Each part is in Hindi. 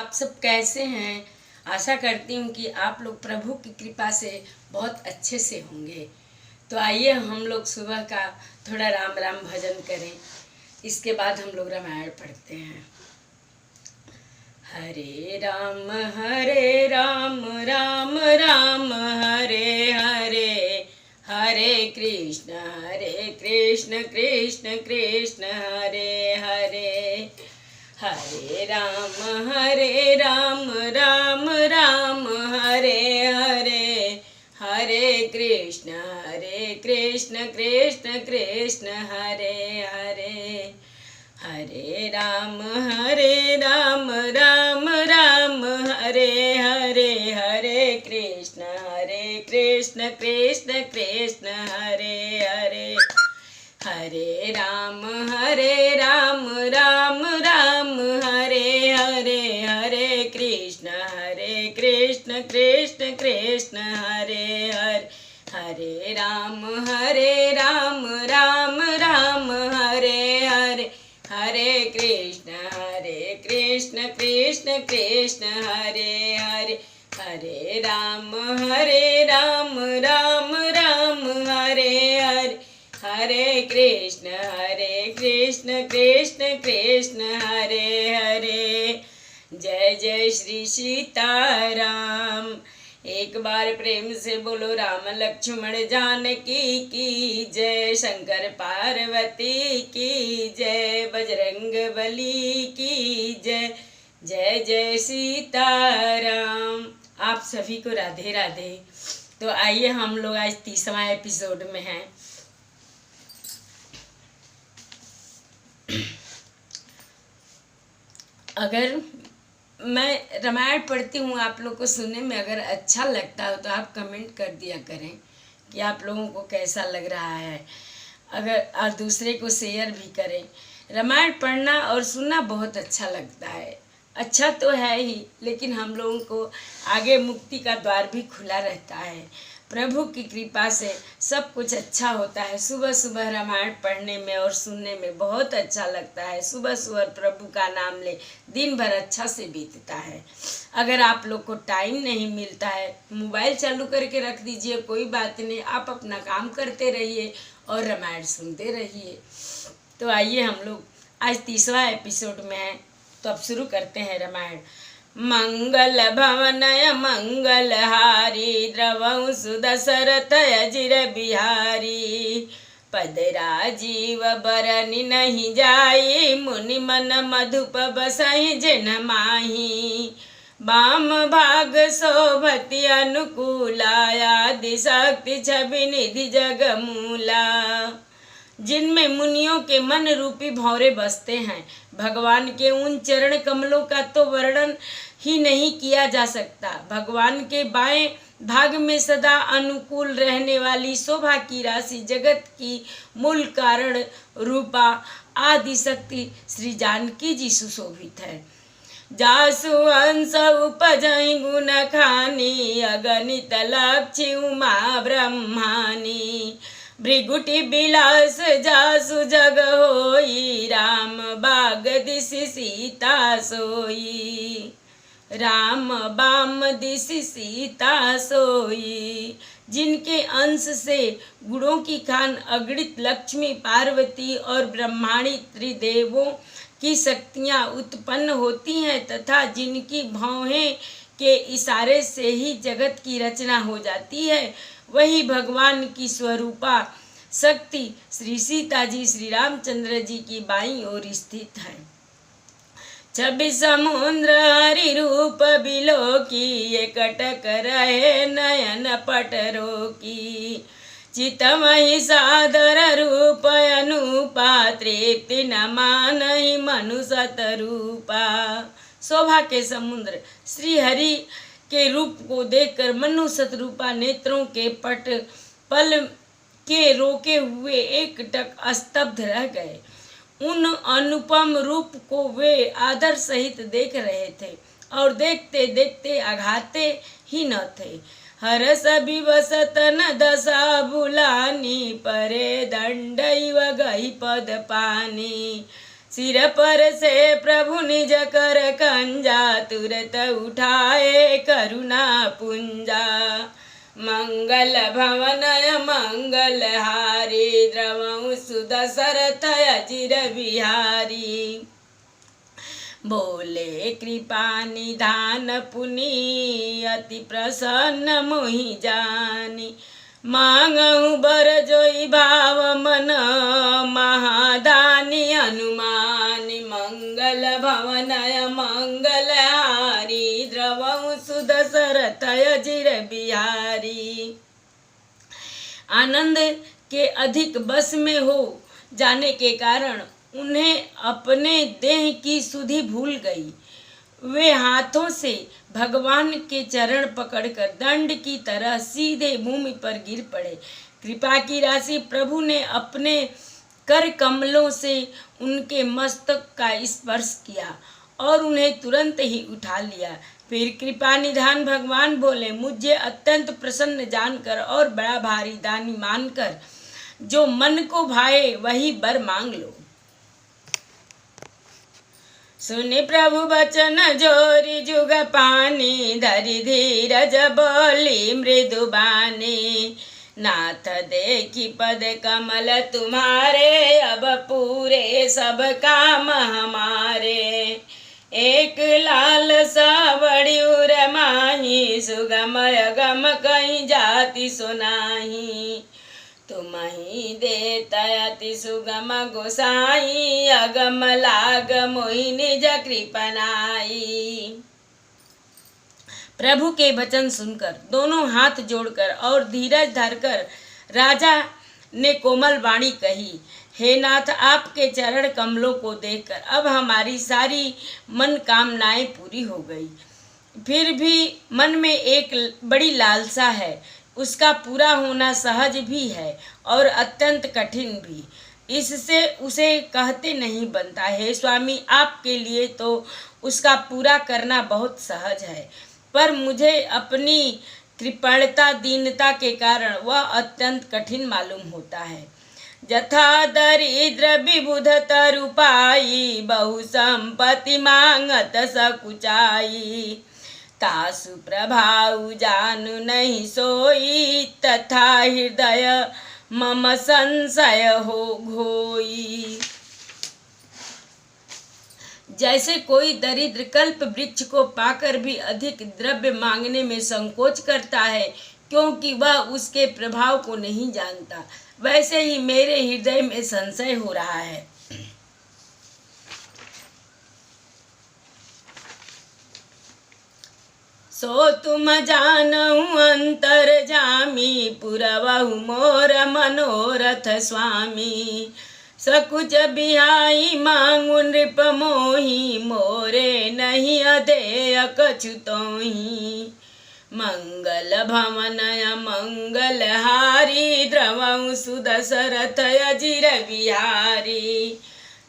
आप सब कैसे हैं। आशा करती हूँ कि आप लोग प्रभु की कृपा से बहुत अच्छे से होंगे। तो आइए हम लोग सुबह का थोड़ा राम राम भजन करें, इसके बाद हम लोग रामायण पढ़ते हैं। हरे राम राम राम हरे हरे, हरे कृष्ण कृष्ण कृष्ण हरे हरे। हरे राम राम राम हरे हरे, हरे कृष्ण कृष्ण कृष्ण हरे हरे। हरे राम राम राम हरे हरे, हरे कृष्ण कृष्ण कृष्ण हरे हरे। हरे राम राम राम हरे हरे, हरे कृष्ण कृष्ण कृष्ण हरे हरे। हरे राम राम राम हरे हरे, हरे कृष्ण कृष्ण कृष्ण हरे हरे। हरे राम राम हरे हरे, हरे कृष्ण कृष्ण कृष्ण हरे हरे। जय जय श्री सीताराम। एक बार प्रेम से बोलो राम लक्ष्मण जानकी की जय, शंकर पार्वती की जय, बजरंग बली की जय। जय जय सीताराम। आप सभी को राधे राधे। तो आइए हम लोग आज 30वां एपिसोड में हैं। अगर मैं रामायण पढ़ती हूँ, आप लोग को सुनने में अगर अच्छा लगता हो तो आप कमेंट कर दिया करें कि आप लोगों को कैसा लग रहा है। अगर और दूसरे को शेयर भी करें। रामायण पढ़ना और सुनना बहुत अच्छा लगता है। अच्छा तो है ही, लेकिन हम लोगों को आगे मुक्ति का द्वार भी खुला रहता है। प्रभु की कृपा से सब कुछ अच्छा होता है। सुबह सुबह रामायण पढ़ने में और सुनने में बहुत अच्छा लगता है। सुबह सुबह प्रभु का नाम ले, दिन भर अच्छा से बीतता है। अगर आप लोग को टाइम नहीं मिलता है, मोबाइल चालू करके रख दीजिए, कोई बात नहीं, आप अपना काम करते रहिए और रामायण सुनते रहिए। तो आइए हम लोग आज 30वां एपिसोड में हैं, तो अब शुरू करते हैं रामायण। मंगल भवनय मंगलहारी, द्रवंसु दशरथ अजिर बिहारी। पद राजीव बरनि नहीं जाई, मुनि मन मधुप बसहि जिन माही। वाम भाग शोभति अनुकूला, आदि शक्ति छवि निधि जगमूला। जिनमें मुनियों के मन रूपी भंवरे बसते हैं। भगवान के उन चरण कमलों का तो वर्णन ही नहीं किया जा सकता। भगवान के बाएं भाग में सदा अनुकूल रहने वाली शोभा की राशि, जगत की मूल कारण रूपा आदि शक्ति श्री जानकी जी सुशोभित है। जासु अंश उपजहि गुण खानी, अगणित लक्ष्य उमा ब्रह्मानी। भृगुटि बिलास जासु जग होई, राम बाग दिसि सीता सोई। राम बाम दिसि सीता सोई। जिनके अंश से गुणों की खान अगणित लक्ष्मी, पार्वती और ब्रह्माणी त्रिदेवों की शक्तियाँ उत्पन्न होती हैं, तथा जिनकी भौहें के इशारे से ही जगत की रचना हो जाती है, वही भगवान की स्वरूपा शक्ति श्री सीता जी श्री रामचंद्र जी की बाईं ओर स्थित है। छवि समुद्र हरि रूप बिलो की, एकटक रहे नयन पटरो की। चितमहि सादर रूप अनुपा, तृप्ति न मानहि मनुसत रूपा। शोभा के समुद्र श्री हरि के रूप को देखकर मनुष्य रूपा नेत्रों के पट पल के रोके हुए एकटक स्तब्ध रह गए। उन अनुपम रूप को वे आदर सहित देख रहे थे और देखते देखते अघाते ही न थे। हरस विवसत न दशा बुलानी, परे दंडैव गई पद पानी। सिर पर से प्रभु निज कर कंजा, तुरत उठाए करुणा पुंजा। मंगल भवनय मंगल हारी, द्रवहु सुदशरथ अजिर बिहारी। बोले कृपा निधान पुनि, अति प्रसन्न मोहि जानी। मांगहु बर जोई भाव मन, महादानी हनुमानी। मंगल भवनय मंगल हारी, द्रवहु सुदशरथ अजिर बिहारी। आनंद के अधिक बस में हो जाने के कारण उन्हें अपने देह की सुधि भूल गई। वे हाथों से भगवान के चरण पकड़कर दंड की तरह सीधे भूमि पर गिर पड़े। कृपा की राशि प्रभु ने अपने कर कमलों से उनके मस्तक का स्पर्श किया और उन्हें तुरंत ही उठा लिया। फिर कृपा निधान भगवान बोले, मुझे अत्यंत प्रसन्न जानकर और बड़ा भारी दानी मानकर जो मन को भाए वही वर मांग लो। सुनि प्रभु बचन जोरी जुग पानी, धरि धीरज बोली मृदु बानी। नाथ देखी पद कमल तुम्हारे, अब पूरे सब काम हमारे। एक लाल सा बड़ी उर माही, सुगम अगम कहीं जाति सुनाही। तुम ही देता अति सुगम गोसाई, अगम लाग मोहि निज कृपनाई। प्रभु के वचन सुनकर दोनों हाथ जोड़कर और धीरज धरकर राजा ने कोमल वाणी कही, हे नाथ, आपके चरण कमलों को देखकर अब हमारी सारी मन कामनाएं पूरी हो गई। फिर भी मन में एक बड़ी लालसा है, उसका पूरा होना सहज भी है और अत्यंत कठिन भी, इससे उसे कहते नहीं बनता। है स्वामी, आपके लिए तो उसका पूरा करना बहुत सहज है, पर मुझे अपनी कृपणता दीनता के कारण वह अत्यंत कठिन मालूम होता है। जथा दरिद्र विबुध तरुपाई, बहु संपत्ति मांगत सकुचाई। तासु प्रभाउ जानु नहीं सोई, तथा हृदय मम संशय हो घोई। जैसे कोई दरिद्र कल्प वृक्ष को पाकर भी अधिक द्रव्य मांगने में संकोच करता है, क्योंकि वह उसके प्रभाव को नहीं जानता, वैसे ही मेरे हृदय में संशय हो रहा है। सो तुम जानहु अंतरजामी, पुरवहु मोर मनोरथ स्वामी। सकुच बिहाई मांगु नृप मोहि, मोरे नहीं अधेय कछु तोहि। मंगल भवनय मंगल हारी, द्रवहु सुदशरथ अजिर बिहारी।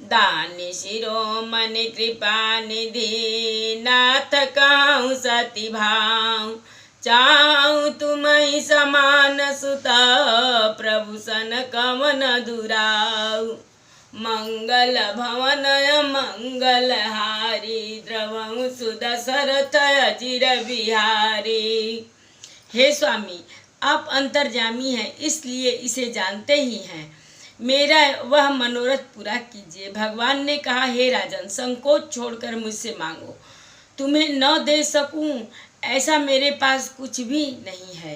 दानी शिरोमणि कृपा निधि, नाथ कहूँ सती भाव। चाहूँ तुम्हि समान सुत, प्रभु सन कवन दुराऊ। मंगल भवनय मंगल हारी, द्रवहु सुदशरथ अजिर बिहारी। हे स्वामी, आप अंतर्यामी हैं, इसलिए इसे जानते ही हैं। मेरा वह मनोरथ पूरा कीजिए। भगवान ने कहा, हे राजन, संकोच छोड़कर मुझसे मांगो। तुम्हें न दे सकूं ऐसा मेरे पास कुछ भी नहीं है।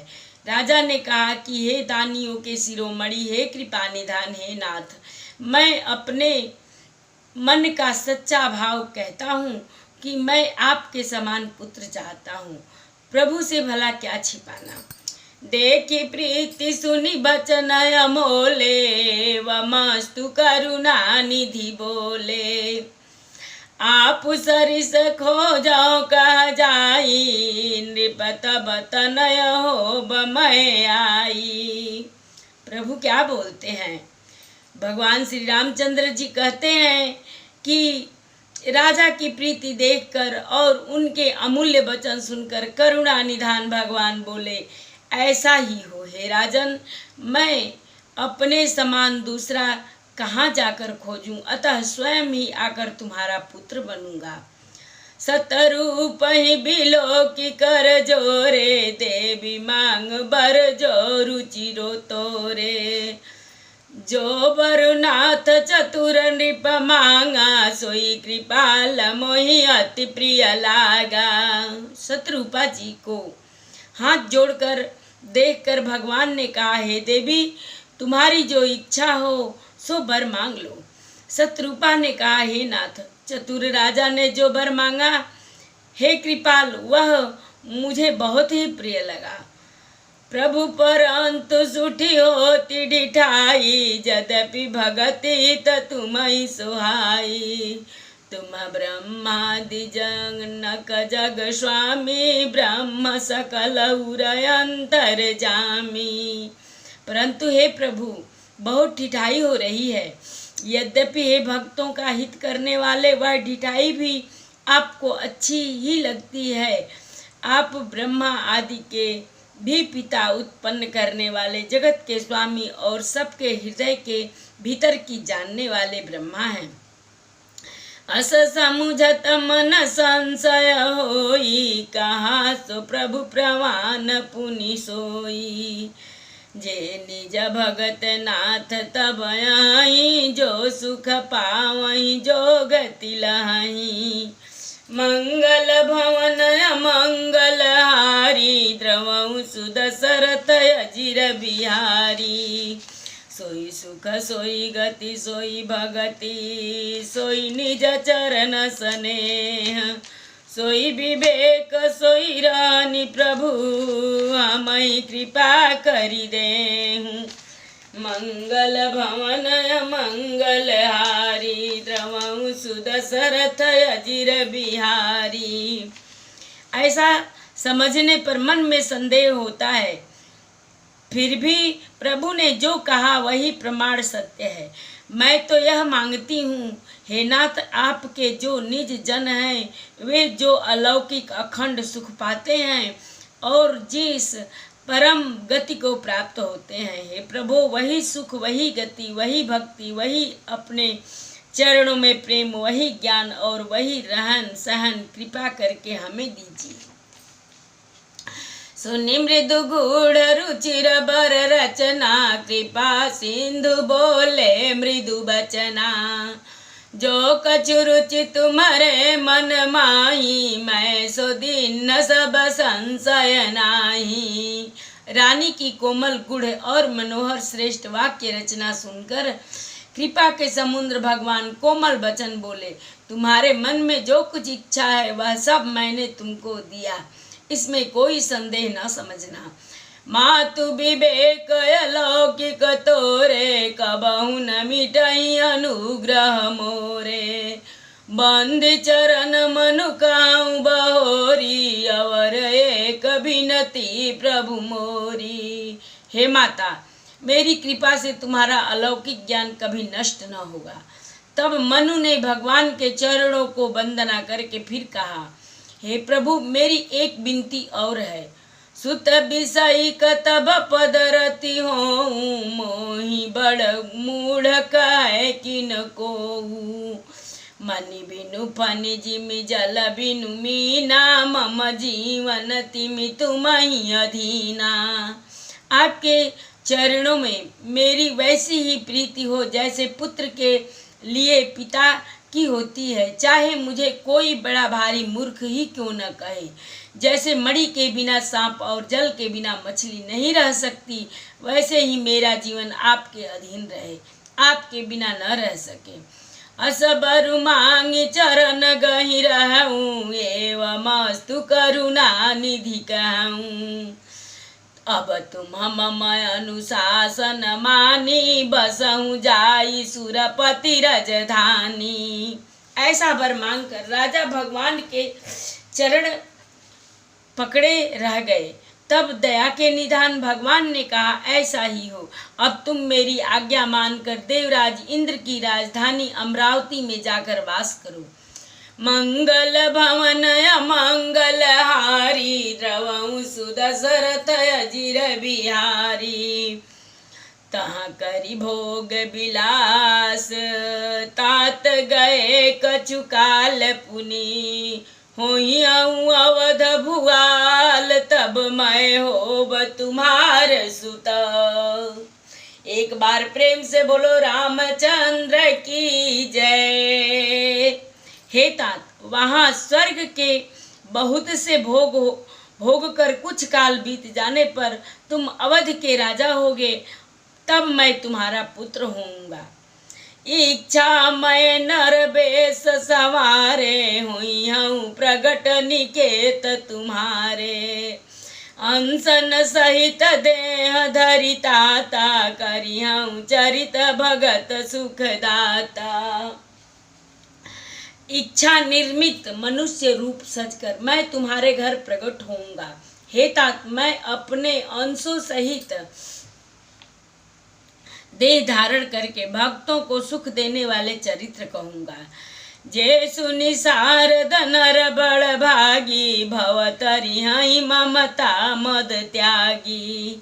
राजा ने कहा कि हे दानियों के शिरोमणि, हे कृपा निधान, हे नाथ, मैं अपने मन का सच्चा भाव कहता हूँ कि मैं आपके समान पुत्र चाहता हूँ। प्रभु से भला क्या छिपाना। देखी प्रीति सुनी बचन अमोले, वमस्तु करुणा निधि बोले। आप सरिस खोजो कह जाई, नृपत बतनय हो बमय आई। प्रभु क्या बोलते हैं। भगवान श्री रामचंद्र जी कहते हैं कि राजा की प्रीति देखकर और उनके अमूल्य वचन सुनकर करुणा निधान भगवान बोले, ऐसा ही हो हे राजन, मैं अपने समान दूसरा कहाँ जाकर खोजूं, अतः स्वयं ही आकर तुम्हारा पुत्र बनूंगा। सतरूप ही बिलो की कर जोरे, देवी मांग बर जो रुचिरो तोरे। जो बरुनाथ चतुर नृप मांगा, सोई कृपाल मोहि अति प्रिय लागा। शत्रुपा जी को हाथ जोड़कर देखकर भगवान ने कहा, हे देवी, तुम्हारी जो इच्छा हो सो वर मांग लो। शत्रुपा ने कहा, हे नाथ, चतुर राजा ने जो वर मांगा, हे कृपाल, वह मुझे बहुत ही प्रिय लगा। प्रभु परंत सुठी होती डिठाई, यद्यपि भगति तुम्हें सुहाई। तुम ब्रह्मादि जनक जग स्वामी, ब्रह्म सकल उरय अंतर जामी। परंतु हे प्रभु, बहुत ढिठाई हो रही है। यद्यपि हे भक्तों का हित करने वाले, वह ढिठाई भी आपको अच्छी ही लगती है। आप ब्रह्मा आदि के भी पिता, उत्पन्न करने वाले, जगत के स्वामी और सबके हृदय के भीतर की जानने वाले ब्रह्मा हैं। अस समुझत मन संशय होई, कहा सो प्रभु प्रवान पुनि सोई। जे निज भगत नाथ तब आई, जो सुख पावई जो गति लहाई। मंगल भवन मंगल हारी, द्रवहु सुदशरथ अजिर बिहारी। सोई सुख सोई गति सोई भगति, सोई निज चरण स्नेह। सोई विवेक सोई रानी, प्रभु हमई कृपा करि देहु। मंगल भवन मंगल हारी, द्रवहु सुदशरथ अजिर बिहारी। ऐसा समझने पर मन में संदेह होता है, फिर भी प्रभु ने जो कहा वही प्रमाण सत्य है। मैं तो यह मांगती हूँ, हे नाथ, आपके जो निज जन हैं, वे जो अलौकिक अखंड सुख पाते हैं और जिस परम गति को प्राप्त होते हैं, हे प्रभु, वही सुख, वही गति, वही भक्ति, वही अपने चरणों में प्रेम, वही ज्ञान और वही रहन सहन कृपा करके हमें दीजिए। सुनि मृदु गूढ़ रुचिर बर रचना, कृपा सिंधु बोले मृदु बचना। जो कछु रुचि तुम्हारे मन माही, मैं सो दीन सब संशय नाही। रानी की कोमल गुढ़ और मनोहर श्रेष्ठ वाक्य रचना सुनकर कृपा के समुद्र भगवान कोमल वचन बोले, तुम्हारे मन में जो कुछ इच्छा है वह सब मैंने तुमको दिया, इसमें कोई संदेह न समझना। मातु विवेक अलौकिक तोरे, कबहु न मिटई अनुग्रह मोरे। बंद चरण मनु काऊ बहोरी, अवर एक विनती प्रभु मोरी। हे माता, मेरी कृपा से तुम्हारा अलौकिक ज्ञान कभी नष्ट न होगा। तब मनु ने भगवान के चरणों को वंदना करके फिर कहा, हे प्रभु, मेरी एक विनती और है। सुत विषय कतब पदरति हो, मोहि बड़ मूढ़ काय किन को। मनि बिनु फनि जिमि जल बिनु मीना, मम जीवन तिमि तुम्हि अधीना। आपके चरणों में मेरी वैसी ही प्रीति हो जैसे पुत्र के लिए पिता की होती है, चाहे मुझे कोई बड़ा भारी मूर्ख ही क्यों न कहे। जैसे मणि के बिना सांप और जल के बिना मछली नहीं रह सकती, वैसे ही मेरा जीवन आपके अधीन रहे, आपके बिना न रह सके। असबर मांगी चरण गहि रहूं, एवमस्तु करुणा निधि कहूं। अब तुम मम अनुशासन मानी, बसहु जाई सुरपति रजधानी। ऐसा वर मांग कर राजा भगवान के चरण पकड़े रह गए। तब दया के निधान भगवान ने कहा, ऐसा ही हो। अब तुम मेरी आज्ञा मानकर देवराज इंद्र की राजधानी अमरावती में जाकर वास करो। मंगल भवन मंगल हारी, द्रवहु सुदशरथ अजिर बिहारी। तहाँ करी भोग विलास, तात गए कछु काल पुनि, होई अवध भुआल, तब मैं होब तुम्हार सुत। एक बार प्रेम से बोलो रामचंद्र की जय। हे तात, वहाँ स्वर्ग के बहुत से भोग कर कुछ काल बीत जाने पर तुम अवध के राजा होगे, तब मैं तुम्हारा पुत्र होऊंगा। इच्छा मैं नर बेस संवारे, हुई हूँ प्रगट निकेत तुम्हारे। अनसन सहित देह धरि ताता, करी हूँ चरित भगत सुखदाता। इच्छा निर्मित मनुष्य रूप सजकर मैं तुम्हारे घर प्रकट होऊंगा। हे तात, मैं अपने अंशों सहित देह धारण करके भक्तों को सुख देने वाले चरित्र कहूँगा। जे सुनि शारद नर बड़ भागी, भव तरिहहि ममता मद त्यागी।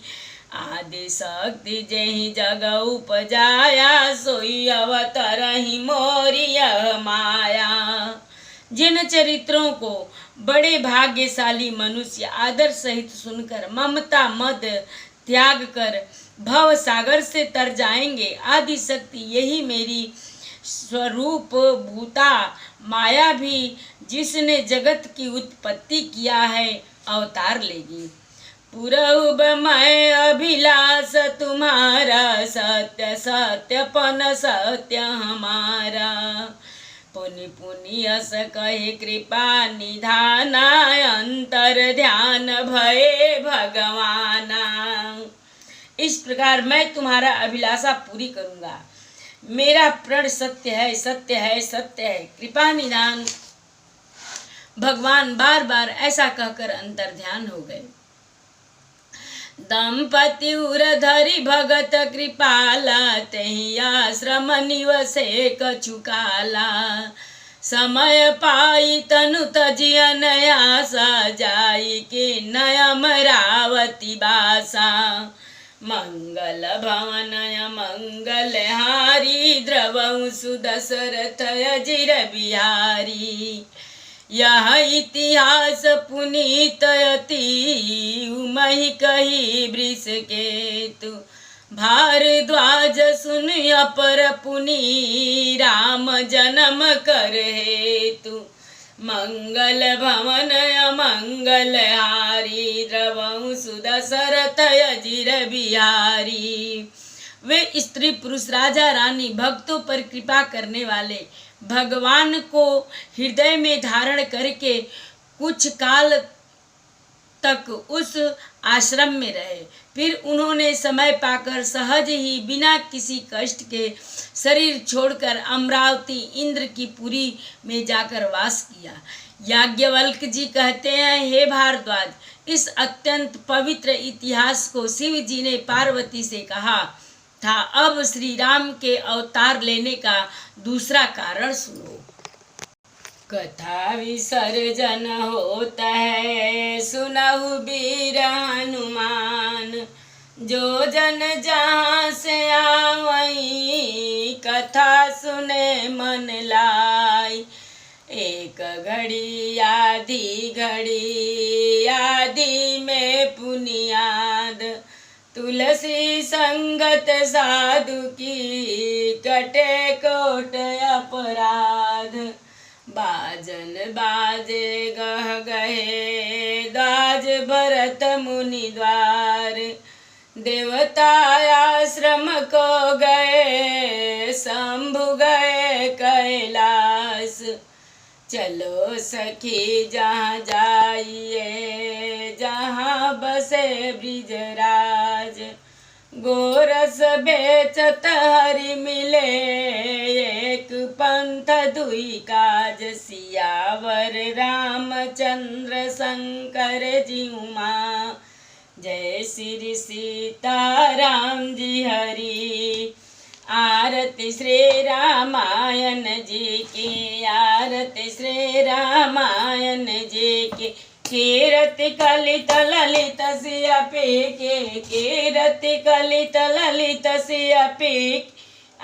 आदि शक्ति जेहि जग उपजाया, सोई अवतरहि मोरी यह माया। जिन चरित्रों को बड़े भाग्यशाली मनुष्य आदर सहित सुनकर ममता मद त्याग कर भव सागर से तर जाएंगे, आदि शक्ति यही मेरी स्वरूप भूता माया भी, जिसने जगत की उत्पत्ति किया है, अवतार लेगी। पुरहुब मैं अभिलाष तुम्हारा, सत्य सत्यपन सत्य हमारा। पुनि पुनि अस कहे कृपा निधाना, अंतर ध्यान भये भगवाना। इस प्रकार मैं तुम्हारा अभिलाषा पूरी करूँगा। मेरा प्रण सत्य है, सत्य है, सत्य है, कृपा निधान भगवान बार बार ऐसा कहकर अंतर ध्यान हो गए। दंपति उर धरि भगत कृपाला, तहि आश्रम निवसे कछु काला। समय पाई तनु तजियन आसा, जाई के नयमरावती बासा। मंगल भवनय मंगल हारी, द्रवहु सुदशरथ अजिर बिहारी। यह इतिहास पुनीत अति, उमहि कही वृष केतु। भारद्वाज सुन अपर पुनि, राम जन्म कर हेतु। मंगल भवन मंगल हारी, द्रवहु सुदशरथ अजिर बिहारी। वे स्त्री पुरुष राजा रानी भक्तों पर कृपा करने वाले भगवान को हृदय में धारण करके कुछ काल तक उस आश्रम में रहे। फिर उन्होंने समय पाकर सहज ही बिना किसी कष्ट के शरीर छोड़कर अमरावती इंद्र की पुरी में जाकर वास किया। याज्ञवल्क्य जी कहते हैं, हे भारद्वाज, इस अत्यंत पवित्र इतिहास को शिव जी ने पार्वती से कहा था। अब श्री राम के अवतार लेने का दूसरा कारण सुनो। कथा विसर्जन होता है, सुनहु वीर हनुमान। जो जन जहाँ से आवई, कथा सुने मन लाई। एक घड़ी आधी में पुनियाद, तुलसी संगत साधु की, कटे कोट अपराध। बाजन बाजे गह गहे, दाज भरत मुनि द्वार। देवता आश्रम को गए, शंभु गए कैलाश। चलो सखी जहाँ जाइए, जहाँ बसे ब्रिजराज। गोरस बेचत हरि मिले, एक पंथ दुई काज। सियावर रामचंद्र शंकर जी उमा, जय श्री सीताराम जी हरि। आरती श्री रामायण जी की, आरती श्री रामायण जी की। कीरति कलित ललित सियपीके कीरति कलित ललित सियपीक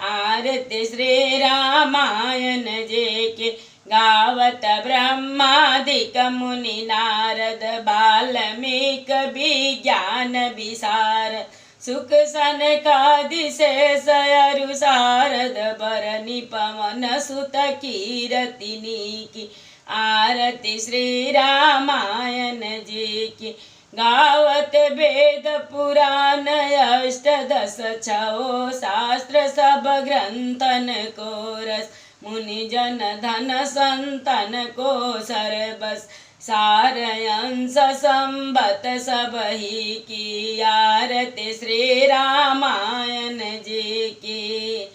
आरती श्री रामायण जे के गावत ब्रह्मादिक मुनि नारद बाल्मीक विज्ञान विशारद सुख सनकादि शेष अरु शारद बरनि पवन सुत कीरतिनी की आरती श्री रामायण जी की गावत वेद पुराण अष्टदश छो शास्त्र सब ग्रंथन को रस मुनि जन धन संतन को सर्वस सारयंस संबत सब ही की आरती श्री रामायण जी की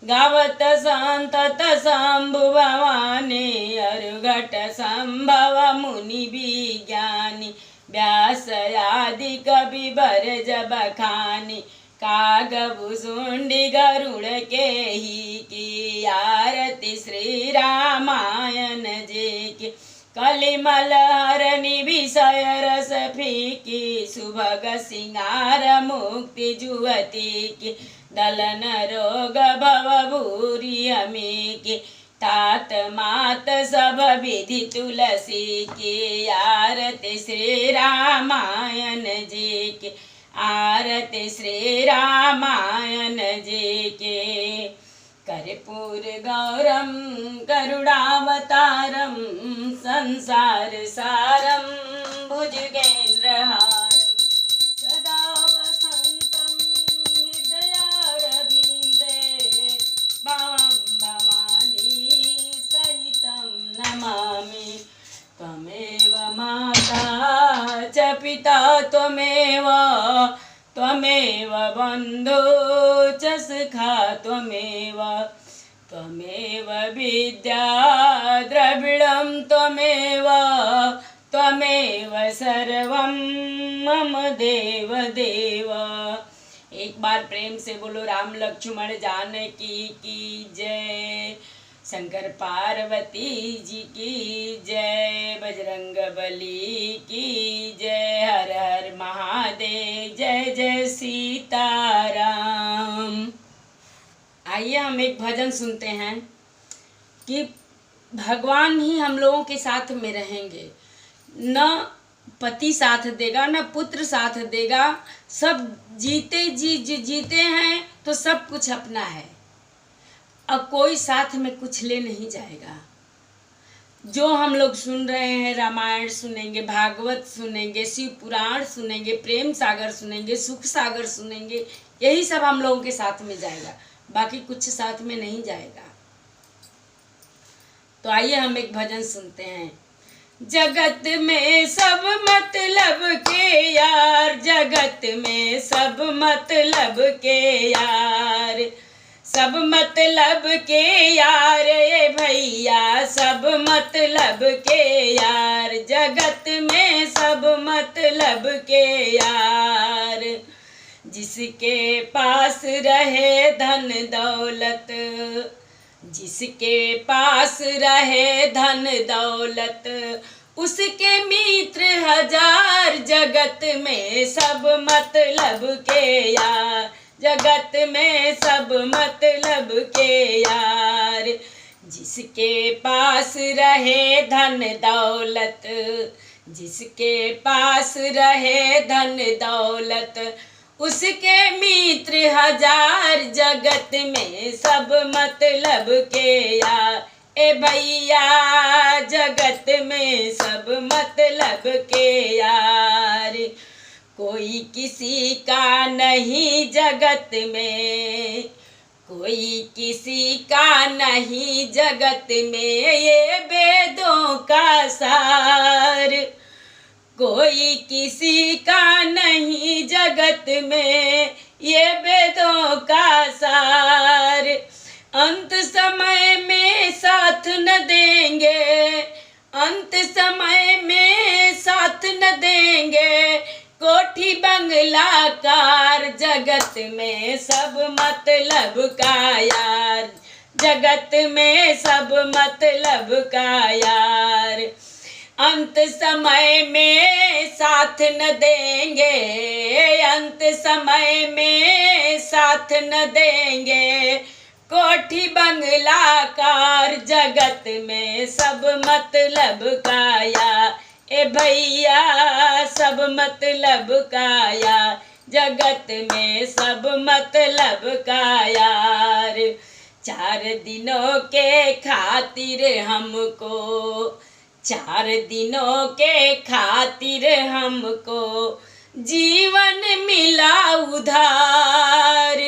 गावत संतत शंभु भवानी अरुघट संभव मुनि विज्ञानी व्यास आदि कवि बर जब खानी कागभुसुंडी गरुड़ के ही की आरती श्री रामायण जी की कलिमल हरनि विषय रस फीकी सुभग सिंगार मुक्ति जुवती की दलन रोग भव भूरि अमी की तात मात सब विधि तुलसी की आरती श्री रामायण जी की आरती श्री रामायण जी के कर्पूर गौरम करुणावतारम संसार सारम भुजगेन्द्रहारम सदा वसंतम हृदयारविंदे भवं भवानी सहितं नमामि त्वमेव माता च पिता त्वमेव त्वमेव बन्धु च सखा त्वमेव त्वमेव विद्या द्रविणं त्वमेव त्वमेव सर्वं मम देव देव। एक बार प्रेम से बोलो राम लक्ष्मण जानकी की जय, शंकर पार्वती जी की जय, बजरंग बली की जय, हर हर महादेव, जय जय सीताराम। आइए हम एक भजन सुनते हैं कि भगवान ही हम लोगों के साथ में रहेंगे, न पति साथ देगा न पुत्र साथ देगा, सब जीते हैं तो सब कुछ अपना है, अब कोई साथ में कुछ ले नहीं जाएगा। जो हम लोग सुन रहे हैं, रामायण सुनेंगे, भागवत सुनेंगे, शिव पुराण सुनेंगे, प्रेम सागर सुनेंगे, सुख सागर सुनेंगे, यही सब हम लोगों के साथ में जाएगा, बाकी कुछ साथ में नहीं जाएगा। तो आइए हम एक भजन सुनते हैं। जगत में सब मतलब के यार, जगत में सब मतलब के यार, सब मतलब के यार ये भैया, सब मतलब के यार, जगत में सब मतलब के यार। जिसके पास रहे धन दौलत, जिसके पास रहे धन दौलत, उसके मित्र हजार, जगत में सब मतलब के यार, जगत में सब मतलब के यार। जिसके पास रहे धन दौलत, जिसके पास रहे धन दौलत, उसके मित्र हजार, जगत में सब मतलब के यार। ए भैया जगत में सब मतलब के यार, कोई किसी का नहीं जगत में, कोई किसी का नहीं जगत में, ये वेदों का सार। कोई किसी का नहीं जगत में, ये वेदों का सार। अंत समय में साथ न देंगे, अंत समय में साथ न देंगे, कोठी बंगला कार, जगत में सब मतलब का यार, जगत में सब मतलब का यार। अंत समय में साथ न देंगे, अंत समय में साथ न देंगे, कोठी बंगला कार जगत में सब मतलब काया। ए भैया सब मतलब काया, जगत में सब मतलब कायार। 4 दिनों के खातिर हमको, 4 दिनों के खातिर हमको जीवन मिला उधार।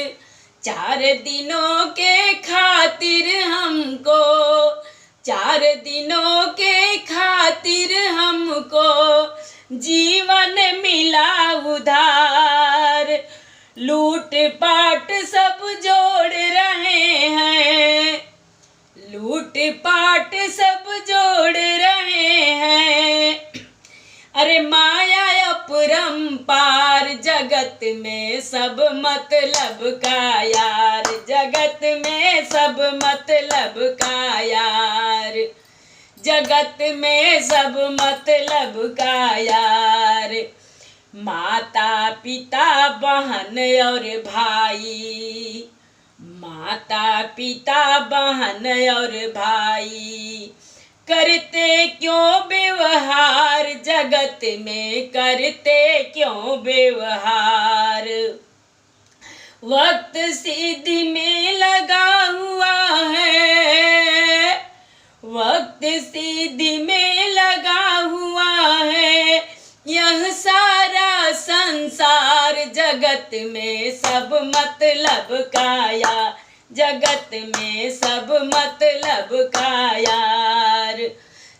4 दिनों के खातिर हमको, 4 दिनों के खातिर हमको जीवन मिला उधार। लूट पाट सब जोड़ रहे हैं, लूट पाट सब जोड़ रहे हैं, अरे माया अपरंपार। जगत में सब मतलब का यार, जगत में सब मतलब का यार, जगत में सब मतलब का यार। माता पिता बहन और भाई, माता पिता बहन और भाई, करते क्यों व्यवहार, जगत में करते क्यों व्यवहार। वक्त सिद्धि में लगा हुआ है, वक्त सिद्धि में लगा हुआ है, यह सारा संसार। जगत में सब मतलब काया, जगत में सब मतलब का यार,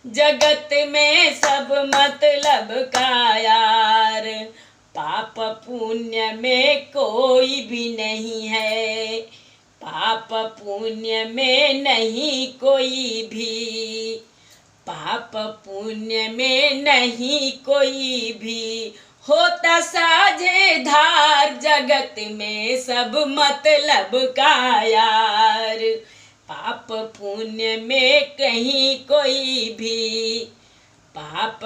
जगत में सब मतलब का यार। पाप पुण्य में कोई भी नहीं है, पाप पुण्य में नहीं कोई भी, पाप पुण्य में नहीं कोई भी होता साझेदार। जगत में सब मतलब का यार, पाप पुण्य में कहीं कोई भी, पाप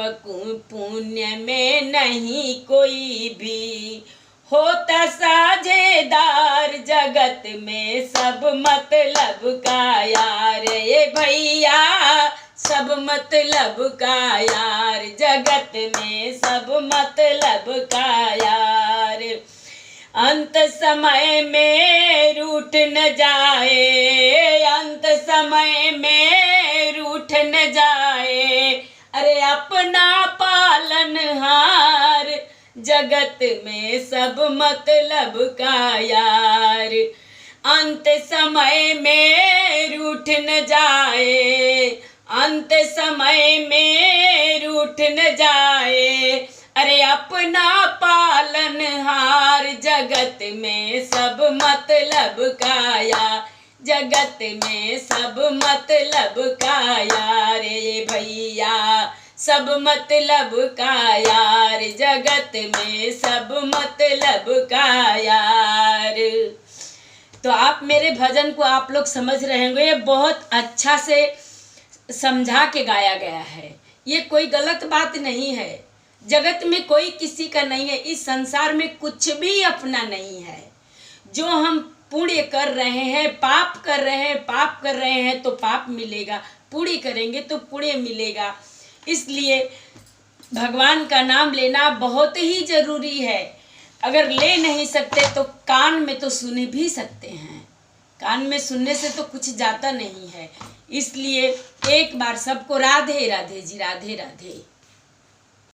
पुण्य में नहीं कोई भी होता साझेदार। जगत में सब मतलब का यार, ये भैया सब मतलब का यार, जगत में सब मतलब का यार। अंत समय में रूठ न जाए, अंत समय में रूठ न जाए, अरे अपना पालनहार। जगत में सब मतलब का यार। अंत समय में रूठ न जाए, अंत समय में रूठ न जाए, अरे अपना पालनहार। जगत में सब मतलब का यार, जगत में सब मतलब का यार। ये भैया सब मतलब का यार, जगत में सब मतलब का यार। तो आप मेरे भजन को आप लोग समझ रहे होंगे, ये बहुत अच्छा से समझा के गाया गया है। ये कोई गलत बात नहीं है। जगत में कोई किसी का नहीं है, इस संसार में कुछ भी अपना नहीं है। जो हम पुण्य कर रहे हैं, पाप कर रहे हैं, पाप कर रहे हैं तो पाप मिलेगा, पुण्य करेंगे तो पुण्य मिलेगा। इसलिए भगवान का नाम लेना बहुत ही जरूरी है। अगर ले नहीं सकते तो कान में तो सुन भी सकते हैं, कान में सुनने से तो कुछ जाता नहीं है। इसलिए एक बार सबको राधे राधे जी, राधे राधे।